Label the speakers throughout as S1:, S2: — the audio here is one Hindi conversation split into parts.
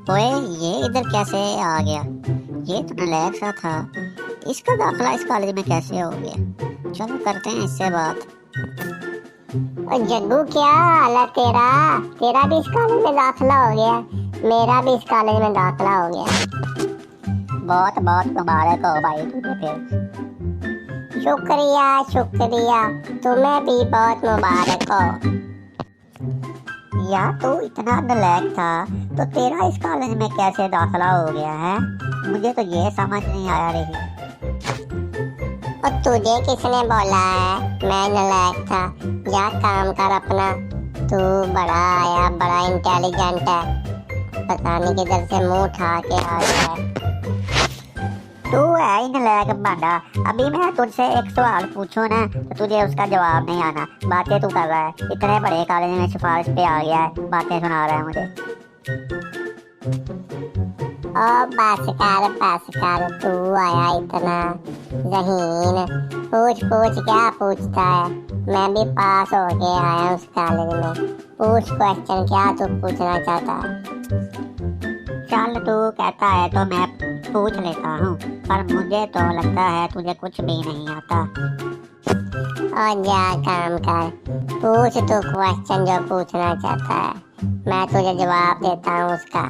S1: ओए, ये इधर कैसे आ गया? ये तो नालायक सा था। इसका दाखिला इस कॉलेज में कैसे हो गया? चलो करते हैं इससे बात।
S2: और जग्गू, क्या हाल है तेरा? तेरा भी इस कॉलेज में दाखिला हो गया? मेरा भी इस कॉलेज में दाखिला हो गया।
S1: बहुत बहुत मुबारक हो भाई तुझे फिर।
S2: शुक्रिया शुक्रिया, तुम्हें भी बहुत मुबारक हो।
S1: यार तू इतना नालायक था तो तेरा इस कॉलेज में कैसे दाखिला हो गया है? मुझे तो ये समझ नहीं आया रही।
S2: और तुझे किसने बोला है मैं नालायक था? जा काम कर अपना। तू बड़ा आया, बड़ा इंटेलिजेंट है, पता नहीं किधर से मुंह उठा के आ गया है।
S1: तू है ही नालायक बंदा। अभी मैं तुझसे एक सवाल पूछूं ना तो तुझे उसका जवाब नहीं आना। बातें तू कर रहा है, इतने बड़े कॉलेज में सिफारिश पे आ गया है, बातें सुना रहा है मुझे।
S2: ओ बस कर, तू आया इतना ज़हीन। पूछ पूछ, क्या पूछता है? मैं भी पास होके आया उस कॉलेज में। पूछ क्वेश्चन, क्या तू पूछना चाहता है?
S1: चल तू कहता है तो मैं पूछ लेता हूँ, पर मुझे तो लगता है तुझे कुछ भी नहीं आता।
S2: और जा काम कर, पूछ तू क्वेश्चन जो पूछना चाहता है, मैं तुझे जवाब देता हूँ उसका।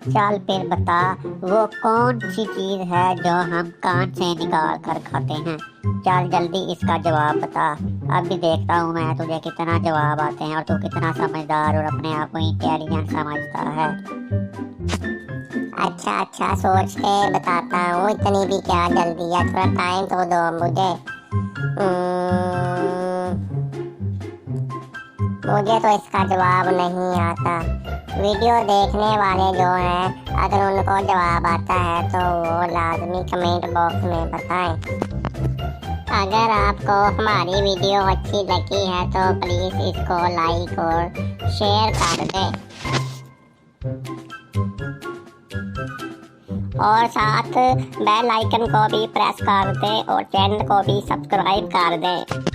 S1: चल फिर बता, वो कौन सी चीज है जो हम कान से निकाल कर खाते हैं? चल जल्दी इसका जवाब बता। अभी देखता हूँ मैं तुझे कितना जवाब आते हैं और तू कितना समझदार और अपने आप को इंटेलिजेंट समझता है।
S2: अच्छा अच्छा, सोच के बताता हूँ, इतनी भी क्या जल्दी है, थोड़ा टाइम तो दो मुझे। मुझे तो इसका जवाब नहीं आता। वीडियो देखने वाले जो हैं, अगर उनको जवाब आता है तो वो लाजमी कमेंट बॉक्स में बताएं। अगर आपको हमारी वीडियो अच्छी लगी है तो प्लीज़ इसको लाइक और शेयर कर दें, और साथ बेल आइकन को भी प्रेस कर दें और चैनल को भी सब्सक्राइब कर दें।